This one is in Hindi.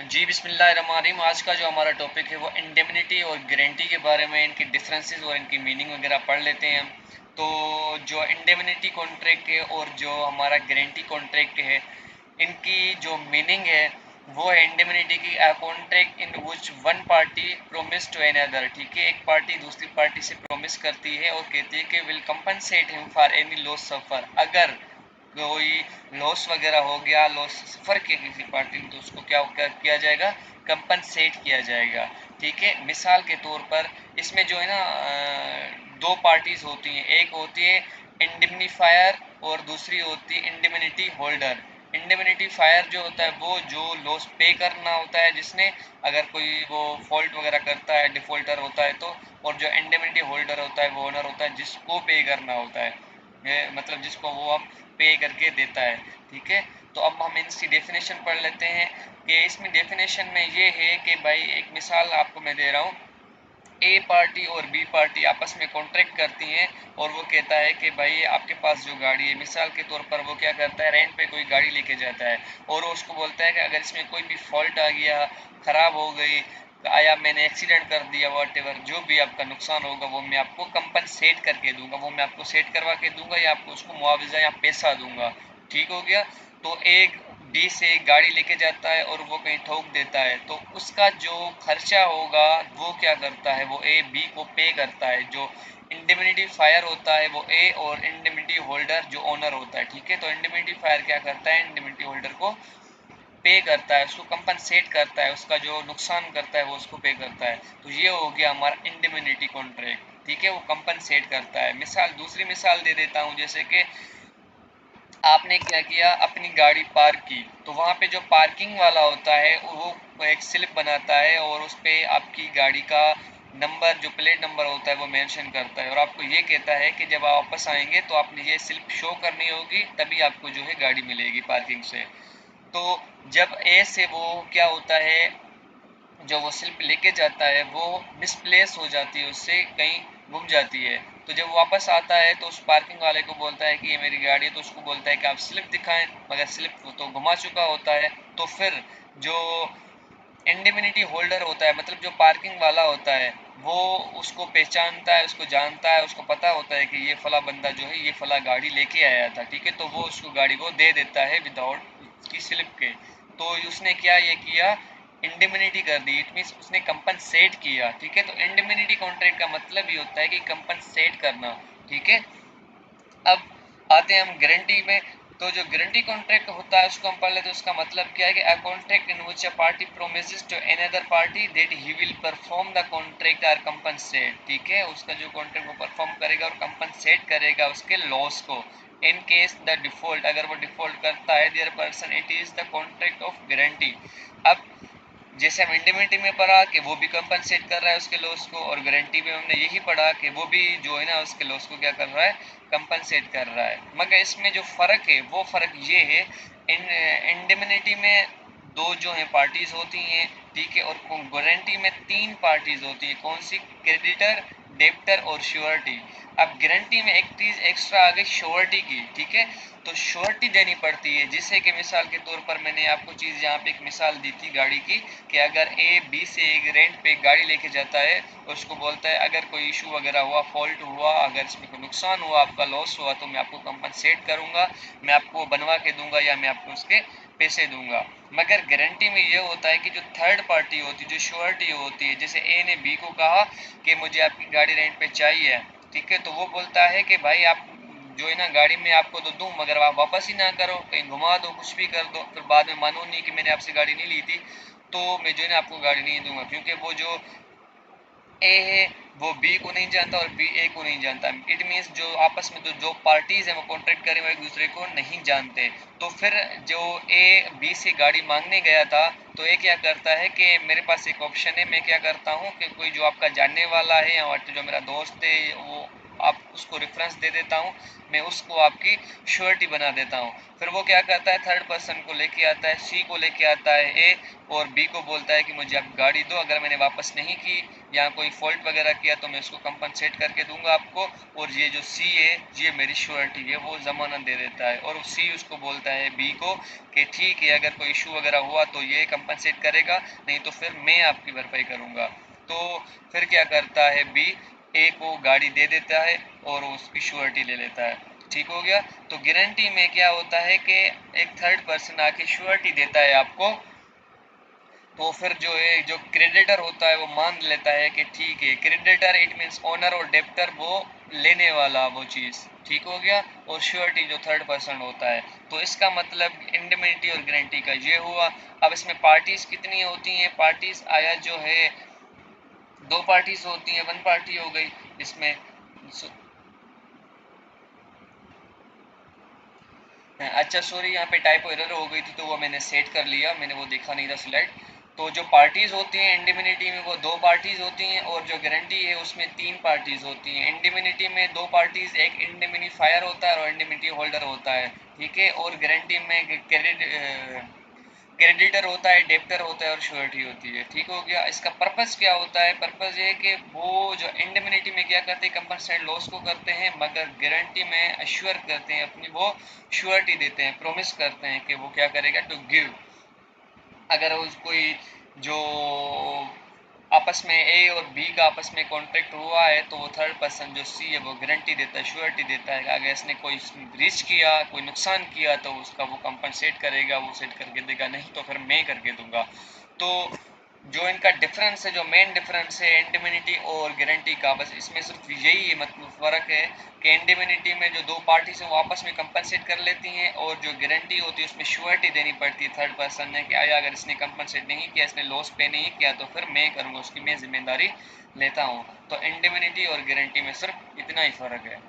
जी बिस्मिल्लाहिर्रहमानिर्रहीम। आज का जो हमारा टॉपिक है वो इंडेमनिटी और गारंटी के बारे में, इनकी डिफरेंसेस और इनकी मीनिंग वगैरह पढ़ लेते हैं हम। तो जो इंडेमनिटी कॉन्ट्रैक्ट है और जो हमारा गारंटी कॉन्ट्रैक्ट है, इनकी जो मीनिंग है वो है इंडेमनिटी की contract in which one party promise to an other. ठीक है, एक पार्टी दूसरी पार्टी से प्रोमिस करती है और कहती है कि will compensate him for any loss suffer. अगर कोई लॉस वगैरह हो गया, लॉस सफ़र किया किसी पार्टी ने, तो उसको क्या किया जाएगा, कंपनसेट किया जाएगा। ठीक है, मिसाल के तौर पर इसमें जो है ना दो पार्टीज होती हैं, एक होती है इंडिमनीफायर और दूसरी होती है इंडिमनिटी होल्डर। इंडिमनिटीफायर जो होता है वो जो लॉस पे करना होता है जिसने, अगर कोई वो फॉल्ट वगैरह करता है, डिफॉल्टर होता है तो। और जो इंडिमनिटी होल्डर होता है वो ओनर होता है जिसको पे करना होता है, मतलब जिसको वो हम पे करके देता है। ठीक है, तो अब हम इसकी डेफिनेशन पढ़ लेते हैं कि इसमें डेफिनेशन में ये है कि भाई, एक मिसाल आपको मैं दे रहा हूँ। ए पार्टी और बी पार्टी आपस में कॉन्ट्रैक्ट करती हैं और वो कहता है कि भाई आपके पास जो गाड़ी है, मिसाल के तौर पर वो क्या करता है, रेंट पे कोई गाड़ी लेके जाता है और वो उसको बोलता है कि अगर इसमें कोई भी फॉल्ट आ गया, ख़राब हो गई, आया मैंने एक्सीडेंट कर दिया, वॉट एवर जो भी आपका नुकसान होगा वो मैं आपको कंपनसेट करके दूंगा, वो मैं आपको सेट करवा के दूंगा या आपको उसको मुआवजा या पैसा दूंगा। ठीक हो गया। तो एक डी से गाड़ी लेके जाता है और वो कहीं ठोक देता है, तो उसका जो खर्चा होगा वो क्या करता है, वो ए बी को पे करता है। जो इंडिमनिटी फायर होता है वो ए, और इंडिमनिटी होल्डर जो ओनर होता है। ठीक है, तो इंडिमनिटी फायर क्या करता है, इंडिमनिटी होल्डर को पे करता है, उसको कंपनसेट करता है, उसका जो नुकसान करता है वो उसको पे करता है। तो ये हो गया हमारा इंडिमनिटी कॉन्ट्रैक्ट। ठीक है, वो कंपनसेट करता है। दूसरी मिसाल दे देता हूँ, जैसे कि आपने क्या किया, अपनी गाड़ी पार्क की, तो वहाँ पे जो पार्किंग वाला होता है वो एक स्लिप बनाता है और उस पर आपकी गाड़ी का नंबर, जो प्लेट नंबर होता है वो मेंशन करता है और आपको ये कहता है कि जब आप वापस आएंगे तो आपने ये स्लिप शो करनी होगी, तभी आपको जो है गाड़ी मिलेगी पार्किंग से। तो जब ए से वो क्या होता है, जो वो स्लिप लेके जाता है वो मिसप्लेस हो जाती है, उससे कहीं गुम जाती है। तो जब वापस आता है तो उस पार्किंग वाले को बोलता है कि ये मेरी गाड़ी है, तो उसको बोलता है कि आप स्लिप दिखाएं, मगर स्लिप तो घुमा चुका होता है। तो फिर जो इंडिमनिटी होल्डर होता है, मतलब जो पार्किंग वाला होता है, वो उसको पहचानता है, उसको जानता है, उसको पता होता है कि ये फला बंदा जो है ये फला गाड़ी लेके आया था। ठीक है, तो वो उसको गाड़ी को दे देता है विदाउट उसकी स्लिप के। तो उसने क्या ये किया, इंडिमनिटी कर दी, इट मीन्स उसने कंपनसेट किया। ठीक है, तो इंडिमनिटी कॉन्ट्रैक्ट का मतलब ये होता है कि कंपनसेट करना। ठीक है, अब आते हैं हम गारंटी में। तो जो गारंटी कॉन्ट्रैक्ट होता है उसको हम पढ़ लेते हैं। उसका मतलब क्या है कि a contract in which a party promises to another party that he will perform the contract और कंपनसेट। ठीक है, उसका जो कॉन्ट्रैक्ट वो परफॉर्म करेगा और कंपनसेट करेगा उसके लॉस को। इन केस द डिफॉल्ट, अगर वो डिफॉल्ट करता है their person, it is the contract of guarantee. अब जैसे हम इंडिमिनिटी में पढ़ा कि वो भी कंपनसेट कर रहा है उसके लॉस को, और गारंटी में हमने यही पढ़ा कि वो भी जो है ना उसके लॉस को क्या कर रहा है, कंपनसेट कर रहा है। मगर इसमें जो फ़र्क है वो फ़र्क ये है, इन इंडिमिनिटी में दो जो है पार्टीज होती हैं। ठीक है, और गारंटी में तीन पार्टीज होती है। कौन सी, क्रेडिटर, डेप्टर और श्योरिटी। अब गारंटी में एक चीज़ एक्स्ट्रा आ गई श्योरिटी की। ठीक है, तो श्योरिटी देनी पड़ती है, जिससे कि मिसाल के तौर पर मैंने आपको चीज़ यहाँ पे एक मिसाल दी थी गाड़ी की, कि अगर ए बी से एक रेंट पे गाड़ी लेके जाता है और उसको बोलता है अगर कोई इशू वगैरह हुआ, फॉल्ट हुआ, अगर इसमें कोई नुकसान हुआ, आपका लॉस हुआ, तो मैं आपको कंपनसेट करूंगा, मैं आपको बनवा के दूंगा या मैं आपको उसके पैसे दूंगा। मगर गारंटी में ये होता है कि जो थर्ड पार्टी होती है, जो श्योरिटी होती है, जैसे ए ने बी को कहा कि मुझे आपकी गाड़ी रेंट पे चाहिए। ठीक है, तो वो बोलता है कि भाई आप जो है ना गाड़ी में आपको तो दूं, मगर आप वापस ही ना करो, कहीं घुमा दो, कुछ भी कर दो, फिर बाद में मानो नहीं कि मैंने आपसे गाड़ी नहीं ली थी, तो मैं जो है ना आपको गाड़ी नहीं दूंगा। क्योंकि वो जो ए है वो बी को नहीं जानता और बी ए को नहीं जानता। इट मीन्स जो आपस में तो जो पार्टीज हैं वो कॉन्ट्रैक्ट करें वो एक दूसरे को नहीं जानते। तो फिर जो ए बी से गाड़ी मांगने गया था, तो ए क्या करता है कि मेरे पास एक ऑप्शन है, मैं क्या करता हूँ कि कोई जो आपका जानने वाला है या जो मेरा दोस्त है वो आप उसको रेफरेंस दे देता हूँ, मैं उसको आपकी श्योरिटी बना देता हूँ। फिर वो क्या करता है, थर्ड पर्सन को लेके आता है, सी को लेके आता है ए, और बी को बोलता है कि मुझे आप गाड़ी दो, अगर मैंने वापस नहीं की या कोई फॉल्ट वगैरह किया तो मैं उसको कंपनसेट करके दूंगा आपको, और ये जो सी है ये मेरी श्योरिटी है, वो जमानत दे देता है। और सी उसको बोलता है बी को कि ठीक है, अगर कोई इशू वगैरह हुआ तो ये कंपनसेट करेगा, नहीं तो फिर मैं आपकी भरपाई करूँगा। तो फिर क्या करता है बी, ए को गाड़ी दे देता है और उसकी श्योरिटी ले लेता है। ठीक हो गया। तो गारंटी में क्या होता है कि एक थर्ड पर्सन आके श्योरिटी देता है आपको, तो फिर जो है जो क्रेडिटर होता है वो मान लेता है कि ठीक है, क्रेडिटर इट मीन्स ओनर और डेप्टर, वो लेने वाला वो चीज़, ठीक हो गया। और श्योरिटी जो थर्ड पर्सन होता है। तो इसका मतलब इंडेमनिटी और गारंटी का ये हुआ। अब इसमें पार्टीज कितनी होती हैं, पार्टीज आया जो है दो पार्टीज होती हैं, वन पार्टी हो गई इसमें। अच्छा सॉरी, यहाँ पे टाइपो एरर हो गई थी तो वो मैंने सेट कर लिया, मैंने वो देखा नहीं था स्लाइड। तो जो पार्टीज होती हैं इंडिमिनिटी में वो दो पार्टीज होती हैं, और जो गारंटी है उसमें तीन पार्टीज होती हैं। इंडिमिनिटी में दो पार्टीज, एक इंडिमिनिफायर होता है और इंडिमिनिटी होल्डर होता है, ठीक है। और गारंटी में क्रेडिटर होता है, डेप्टर होता है और श्योरिटी होती है, ठीक हो गया। इसका पर्पस क्या होता है, पर्पस ये है कि वो जो इंडेमनिटी में क्या करते हैं, कंपनसेट लॉस को करते हैं, मगर गारंटी में अश्योर करते हैं, अपनी वो श्योरिटी देते हैं, प्रॉमिस करते हैं कि वो क्या करेगा, टू गिव। अगर उस कोई जो आपस में ए और बी का आपस में कॉन्ट्रैक्ट हुआ है तो वो थर्ड पर्सन जो सी है वो गारंटी देता है, श्योरिटी देता है कि अगर इसने कोई ब्रीच किया, कोई नुकसान किया तो उसका वो कंपनसेट करेगा, वो सेट करके देगा, नहीं तो फिर मैं करके दूंगा। तो जो इनका डिफरेंस है, जो मेन डिफरेंस है इंडिमिनिटी और गारंटी का, बस इसमें सिर्फ यही मतलब फ़र्क है कि इंडिमिनिटी में जो दो पार्टी से वो आपस में कंपनसेट कर लेती हैं, और जो गारंटी होती है उसमें श्योरिटी देनी पड़ती है थर्ड पर्सन ने कि आया अगर इसने कंपनसेट नहीं किया, इसने लॉस पे नहीं किया तो फिर मैं करूँगा, उसकी मैं जिम्मेदारी लेता हूँ। तो इंडिमिनिटी और गारंटी में सिर्फ इतना ही फ़र्क है।